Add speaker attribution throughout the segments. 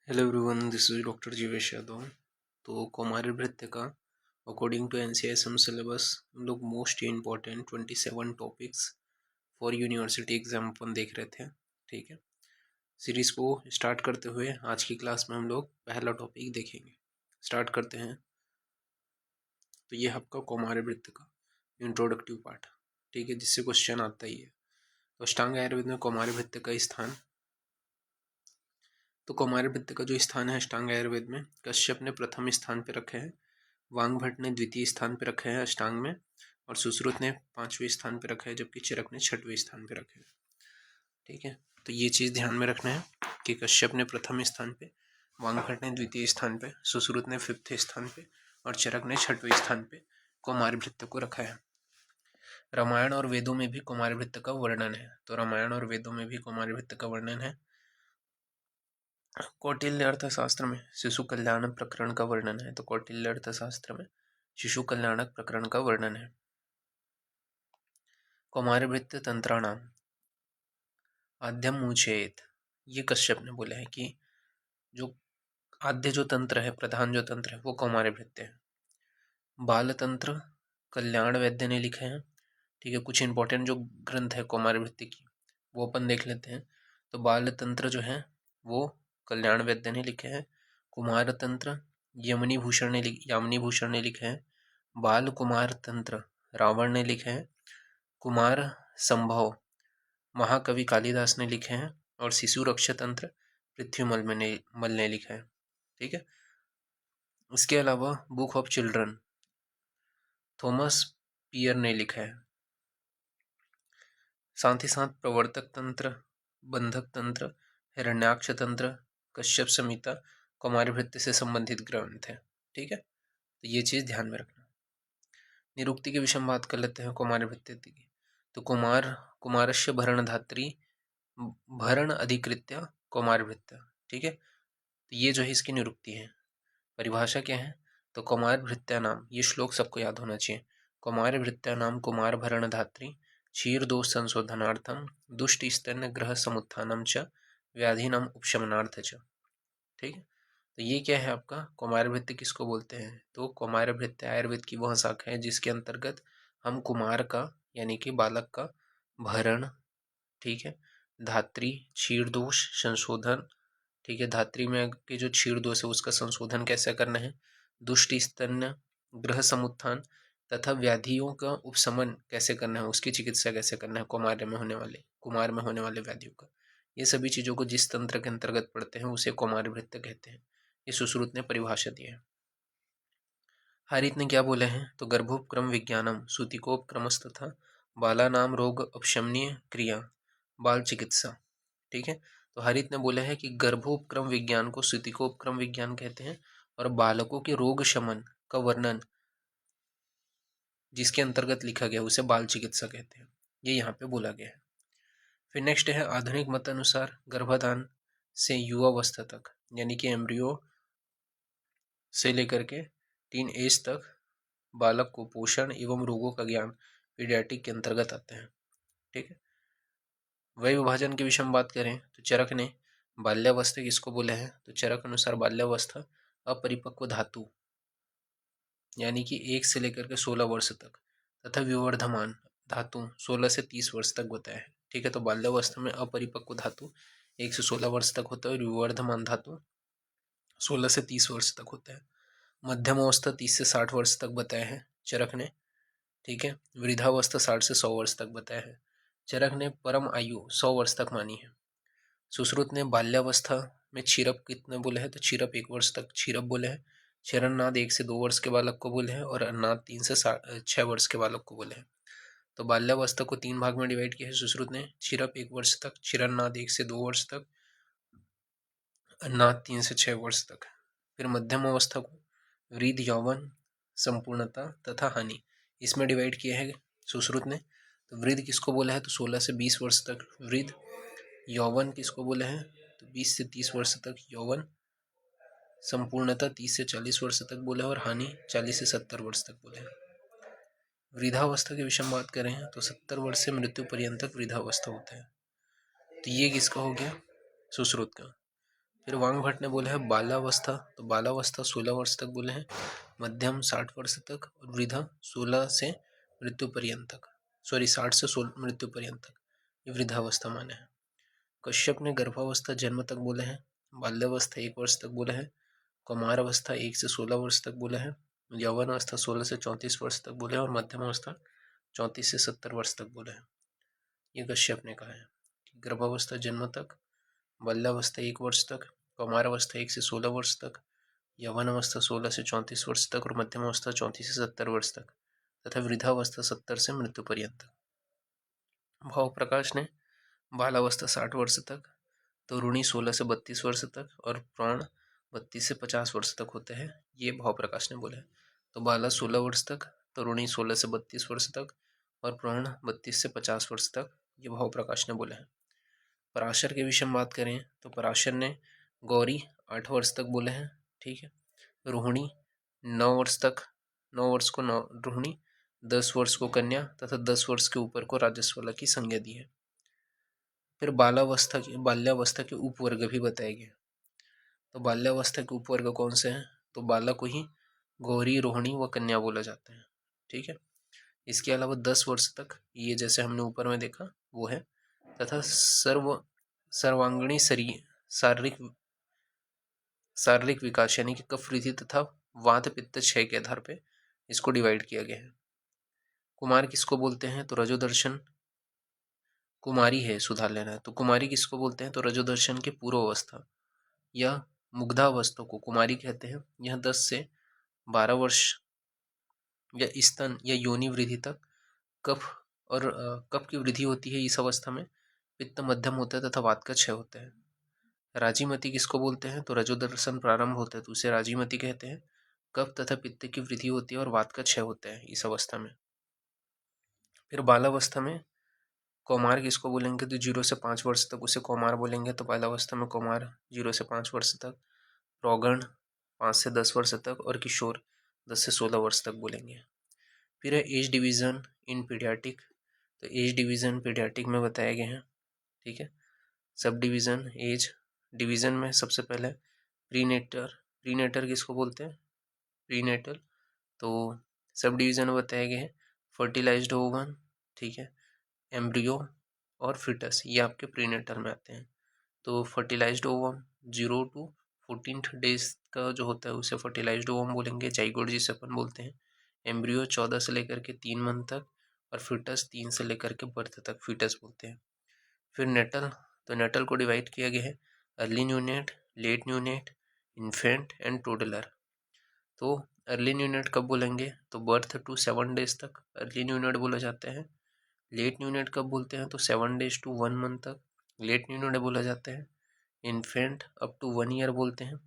Speaker 1: Hello everyone, this is doctor Jeevesh Yadav. तो कौमार्य भृत्य का अकॉर्डिंग टू एनसीआईएसएम सिलेबस हम लोग most important 27 topics for university exam अपन देख रहे थे। ठीक है, सीरीज को स्टार्ट करते हुए आज की क्लास में हम लोग पहला टॉपिक देखेंगे। स्टार्ट करते हैं। तो ये आपका कौमार्य भृत्य का इंट्रोडक्टिव पार्ट, ठीक है, जिससे क्वेश्चन आता ही है। तो अष्टांग आयुर्वेद में कौमार्य भृत्य का स्थान। तो कौमार्य भृत्य का जो स्थान है अष्टांग आयुर्वेद में, कश्यप ने प्रथम स्थान पर रखे हैं, वांगभट्ट ने द्वितीय स्थान पर रखे हैं अष्टांग में, और सुश्रुत ने 5वें स्थान पर रखा है, जबकि चरक ने 6वें स्थान पर रखे हैं। ठीक है, तो ये चीज़ ध्यान में रखना है कि कश्यप ने प्रथम स्थान पे, वांगभट्ट ने द्वितीय स्थान पे, सुश्रुत ने 5th स्थान पे और चरक ने 6वें स्थान पे कौमार्य भृत्य को रखा है। रामायण और वेदों में भी कौमार्य भृत्य का वर्णन है। तो रामायण और वेदों में भी कौमार्य भृत्य का वर्णन है। कौटिल्य अर्थशास्त्र में शिशु कल्याण प्रकरण का वर्णन है। तो कौटिल्य अर्थशास्त्र में शिशु कल्याणक प्रकरण का वर्णन है। कौमार्य भृत्य तंत्राणाम आद्यम मुचेत, ये कश्यप ने बोला है कि जो आद्य जो तंत्र है, प्रधान जो तंत्र है, वो कौमार्य भृत्य है। बाल तंत्र कल्याण वैद्य ने लिखे हैं। ठीक है, कुछ इंपॉर्टेंट जो ग्रंथ है कौमार्य भृत्य की वो अपन देख लेते हैं। तो बाल तंत्र जो है वो कल्याण वैद्य ने लिखे हैं। कुमार तंत्र यामिनी भूषण ने लिखे हैं। बाल कुमार तंत्र रावण ने लिखे हैं। कुमार संभव महाकवि कालिदास ने लिखे हैं। और शिशु रक्षा तंत्र पृथ्वीमल मल ने लिखा है। ठीक है, इसके अलावा बुक ऑफ चिल्ड्रन थॉमस पियर ने लिखा है। साथ ही साथ प्रवर्तक तंत्र, बंधक तंत्र, हिरण्याक्ष तंत्र, कश्यप संहिता कौमार्य भृत्य से संबंधित ग्रंथ है। ठीक है, तो ये चीज ध्यान में रखना। निरुक्ति के विषय में बात कर लेते हैं कौमार्य भृत्य की। तो कुमारस्य भरण धात्री भरण अधिकृत्य कौमार्य भृत्य। ठीक है, तो ये जो है इसकी निरुक्ति है। परिभाषा क्या है? तो कौमार भृत्या नाम, ये श्लोक सबको याद होना चाहिए। कौमार भृत्या नाम कुमार भरण धात्री क्षीर दोष संशोधनार्थम दुष्ट स्तन ग्रह समुत्थानम च व्याधि नाम उपशमनार्थ च। ठीक है, तो ये क्या है आपका कौमार भृत्य किसको बोलते हैं? तो कौमार भृत्य आयुर्वेद की वह शाखा है जिसके अंतर्गत हम कुमार का यानी कि बालक का भरण, ठीक है, धात्री क्षीर दोष संशोधन, ठीक है, धात्री में के जो क्षीर दोष है उसका संशोधन कैसे करना है, दुष्ट स्तन्य ग्रह समुत्थान तथा व्याधियों का उपशमन कैसे करना है, उसकी चिकित्सा कैसे करना है कुमार में होने वाले व्याधियों का, ये सभी चीजों को जिस तंत्र के अंतर्गत पढ़ते हैं उसे कौमार्य भृत्य कहते हैं। ये सुश्रुत ने परिभाषा दी है। हरित ने क्या बोले हैं? तो गर्भोपक्रम विज्ञानम सूतिकोपक्रमस तथा बाला नाम रोग अपशमनीय क्रिया बाल चिकित्सा। ठीक है, तो हरित ने बोला है कि गर्भोपक्रम विज्ञान को सूतिकोपक्रम विज्ञान कहते हैं और बालकों के रोग शमन का वर्णन जिसके अंतर्गत लिखा गया उसे बाल चिकित्सा कहते हैं। ये यहाँ पे बोला गया है। फिर नेक्स्ट है आधुनिक मत अनुसार गर्भाधान से युवावस्था तक यानी कि एम्ब्रियो से लेकर के टीन एज तक बालक को पोषण एवं रोगों का ज्ञान पीडियाट्रिक के अंतर्गत आते हैं। ठीक है, वय विभाजन के विषय में बात करें तो चरक ने बाल्यावस्था किसको बोला है? तो चरक अनुसार बाल्यावस्था अपरिपक्व धातु यानी कि 1 से लेकर के 16 वर्ष तक तथा विवर्धमान धातु 16 से 30 वर्ष तक बताया है। ठीक है, तो बाल्यावस्था में अपरिपक्व धातु 1 से 16 वर्ष तक होता है और विवर्धमान धातु 16 से 30 वर्ष तक होता है। मध्यम अवस्था 30 से 60 वर्ष तक बताया है चरक ने। ठीक है, वृद्धावस्था 60 से 100 वर्ष तक बताया है। चरक ने परम आयु 100 वर्ष तक मानी है। सुश्रुत ने बाल्यावस्था में क्षीरप कितने बोले हैं? तो क्षीरप 1 वर्ष तक क्षीरप बोले हैं। क्षीरन्नाद 1 से 2 वर्ष के बालक को बोले हैं और अन्नाद 3 से 6 वर्ष के बालक को बोले हैं। तो बाल्यावस्था को 3 भाग में डिवाइड किया है सुश्रुत ने। क्षीरप 1 वर्ष तक, क्षीरन्नाद 1 से 2 वर्ष तक, अन्नाद 3 से 6 वर्ष तक। फिर मध्यम अवस्था को वृद्ध यौवन संपूर्णता तथा हानि इसमें डिवाइड किया है सुश्रुत ने। तो वृद्ध किसको बोला है? तो 16 से 20 वर्ष तक वृद्ध। यौवन किसको बोला है? तो 20 से 30 वर्ष तक यौवन। संपूर्णता 30 से 40 वर्ष तक बोला है और हानि 40 से 70 वर्ष तक बोला है। वृद्धावस्था के विषय में बात करें तो 70 वर्ष से मृत्यु पर्यंत तक वृद्धावस्था होता है। तो ये किसका हो गया? सुश्रुत का। फिर वांग भट्ट ने बोला है बाल्यावस्था, तो बाल्यावस्था 16 वर्ष तक बोले हैं, मध्यम 60 वर्ष तक और वृद्धा 16 से मृत्यु पर्यंत तक, सॉरी 60 से 16 मृत्यु पर्यंत तक, ये वृद्धावस्था माने हैं। कश्यप ने गर्भावस्था जन्म तक बोले हैं, बाल्यावस्था 1 वर्ष तक बोले हैं, कौमार अवस्था 1 से 16 वर्ष तक बोले हैं, यौवन अवस्था 16 से 34 वर्ष तक बोले हैं और मध्यम अवस्था 34 से 70 वर्ष तक बोले हैं। ये कश्यप ने कहा है। गर्भावस्था जन्म तक, बाल्यावस्था 1 वर्ष तक, कौमार अवस्था 1 से 16 वर्ष तक, यौवन अवस्था 16 से 34 वर्ष तक और मध्यम अवस्था 34 से 70 वर्ष तक तथा वृद्धावस्था 70 से मृत्यु पर्यंत। भाव प्रकाश ने बालावस्था 60 वर्ष तक, तरुणी 16 से 32 वर्ष तक और प्राण 32 से 50 वर्ष तक होते हैं, ये भाव प्रकाश ने बोले। तो बाला 16 वर्ष तक, तरुणी 16 से 32 वर्ष तक और प्राण 32 से 50 वर्ष तक, ये भाव प्रकाश ने बोले हैं। पराशर के विषय में बात करें तो पराशर ने गौरी 8 वर्ष तक बोले हैं, ठीक है। रोहिणी 9 वर्ष तक, 9 वर्ष को रोहिणी, 10 वर्ष को कन्या तथा 10 वर्ष के ऊपर को राजस्वला की संज्ञा दी है। फिर बाल्यावस्था के उपवर्ग भी बताए गए। तो बाल्यावस्था के उपवर्ग कौन से हैं? तो बाला को ही गौरी, रोहिणी व कन्या बोला जाता है, ठीक है। इसके अलावा 10 वर्ष तक, ये जैसे हमने ऊपर में देखा वो है, तथा सर्वांगीणी शारीरिक विकास यानी कि कफ वृद्धि तथा वात पित्त क्षय के आधार पे इसको डिवाइड किया गया है। कुमार किसको बोलते हैं? तो रजोदर्शन, कुमारी है, सुधार लेना है। तो कुमारी किसको बोलते हैं? तो रजोदर्शन की पूर्व अवस्था या मुग्धावस्था को कुमारी कहते हैं। यह 10 से 12 वर्ष या स्तन या योनि वृद्धि तक कफ और कफ की वृद्धि होती है। इस अवस्था में पित्त मध्यम होता है तथा वात का क्षय होता है। राजीमती किसको बोलते हैं? तो रजोदर्शन प्रारंभ होता है तो उसे राजीमती कहते हैं। कफ तथा पित्त की वृद्धि होती है और वात का क्षय होता है इस अवस्था में। फिर बालावस्था में कौमार किसको बोलेंगे? तो 0 से 5 वर्ष तक उसे कौमार बोलेंगे। तो बालावस्था में कौमार 0 से 5 वर्ष तक, प्रौगण 5 से 10 वर्ष तक और किशोर 10 से 16 वर्ष तक बोलेंगे। फिर है एज डिवीज़न इन पीडियाटिक। तो एज डिवीज़न पीडियाटिक में बताए गए हैं, ठीक है। सब डिवीज़न एज डिवीज़न में सबसे पहले प्रीनेटर किसको बोलते हैं? प्रीनेटल। तो सब डिवीज़न में बताए गए हैं फर्टिलाइज्ड ओवम, ठीक है, एम्ब्रियो और फिटस, ये आपके प्रीनेटल में आते हैं। तो फर्टिलाइज्ड ओवम 0 to 14 डेज का जो होता है उसे फर्टिलाइज्ड ओवम बोलेंगे, जाइगोट जिसे अपन बोलते हैं। एम्ब्रियो 14 से लेकर के 3 मंथ तक और फिटस 3 से लेकर के बर्थ तक फिटस बोलते हैं। फिर नेटल, तो नेटल को डिवाइड किया गया है early neonate, late neonate, infant and toddler. तो अर्ली न्यूनेट कब बोलेंगे? तो बर्थ टू 7 डेज तक अर्ली न्यूनेट बोला जाता है। लेट न्यूनेट कब बोलते हैं? तो 7 डेज टू 1 मंथ तक लेट न्यूनेट बोला जाता है। इन्फेंट अप टू 1 ईयर बोलते हैं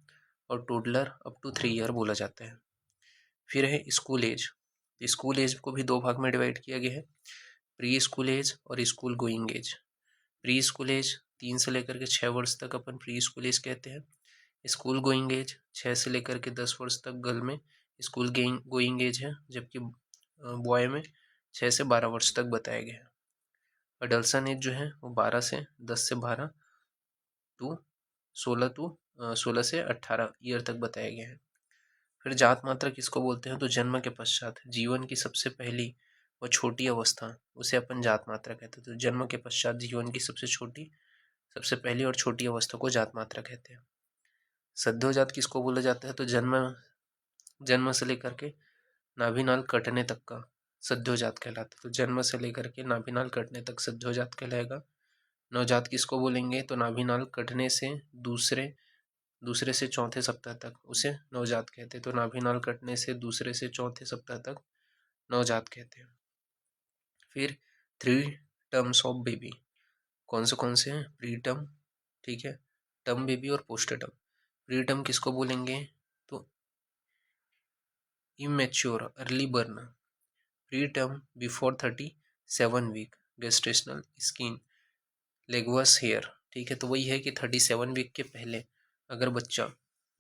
Speaker 1: और टोडलर अप टू 3 ईयर बोला जाता है। फिर है स्कूल एज। स्कूल एज को भी 2 भाग में डिवाइड किया गया है, प्री स्कूल एज और school going age. Preschool age 3 से लेकर के 6 वर्ष तक अपन प्री स्कूल एज कहते हैं। स्कूल गोइंग एज 6 से लेकर के 10 वर्ष तक गर्ल में स्कूल गोइंग एज है, जबकि बॉय में 6 से 12 वर्ष तक बताया गया है। अडल्सन एज जो है वो 12 से 10 से 12 टू 16 से 18 ईयर तक बताया गया है। फिर जात मात्रा किसको बोलते हैं? तो जन्म के पश्चात जीवन की सबसे पहली व छोटी अवस्था उसे अपन जात मात्रा कहते हैं। तो जन्म के पश्चात जीवन की सबसे पहली और छोटी अवस्था को जात मात्रा कहते हैं। सद्योजात किसको बोला जाता है? तो जन्म से लेकर के नाभिनाल कटने तक का सद्योजात कहलाता है। तो जन्म से लेकर के नाभिनाल कटने तक सद्योजात कहलाएगा। नवजात किसको बोलेंगे? तो नाभिनाल कटने से दूसरे से चौथे सप्ताह तक उसे नवजात कहते हैं। तो नाभिनाल कटने से दूसरे से चौथे सप्ताह तक नवजात कहते हैं। फिर 3 टर्म्स ऑफ बेबी कौन से हैं? प्री टर्म, ठीक है, टर्म बेबी और पोस्ट टर्म। प्री टर्म किसको बोलेंगे? तो immature early born, preterm before 37 week gestational skin लेगवस हेयर, ठीक है। तो वही है कि 37 वीक के पहले अगर बच्चा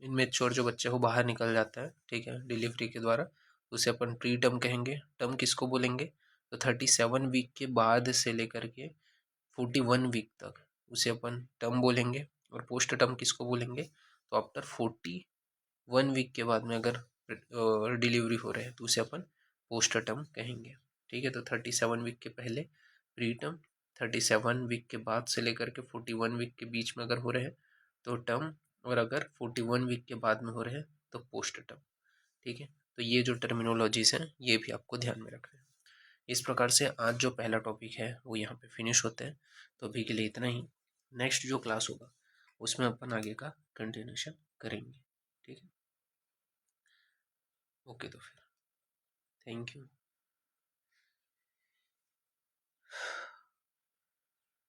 Speaker 1: इनमेच्योर जो बच्चा वो बाहर निकल जाता है, ठीक है, डिलीवरी के द्वारा, उसे अपन प्री टर्म कहेंगे। टर्म किसको बोलेंगे? तो 37 वीक के बाद से लेकर के 41 वीक तक उसे अपन टर्म बोलेंगे। और पोस्ट टर्म किसको बोलेंगे, तो आफ्टर 41 वीक के बाद में अगर डिलीवरी हो रहे हैं तो उसे अपन पोस्ट टर्म कहेंगे। ठीक है, तो 37 वीक के पहले प्री टर्म, 37 वीक के बाद से लेकर के 41 वीक के बीच में अगर हो रहे हैं तो टर्म, और अगर 41 वीक के बाद में हो रहे हैं तो पोस्ट टर्म। ठीक है, तो ये जो टर्मिनोलॉजीज हैं ये भी आपको ध्यान में रखना है। इस प्रकार से आज जो पहला टॉपिक है वो यहाँ पे फिनिश होता है। तो अभी के लिए इतना ही। नेक्स्ट जो क्लास होगा उसमें अपन आगे का कंटिन्यूशन करेंगे। ठीक है, ओके, तो फिर थैंक यू।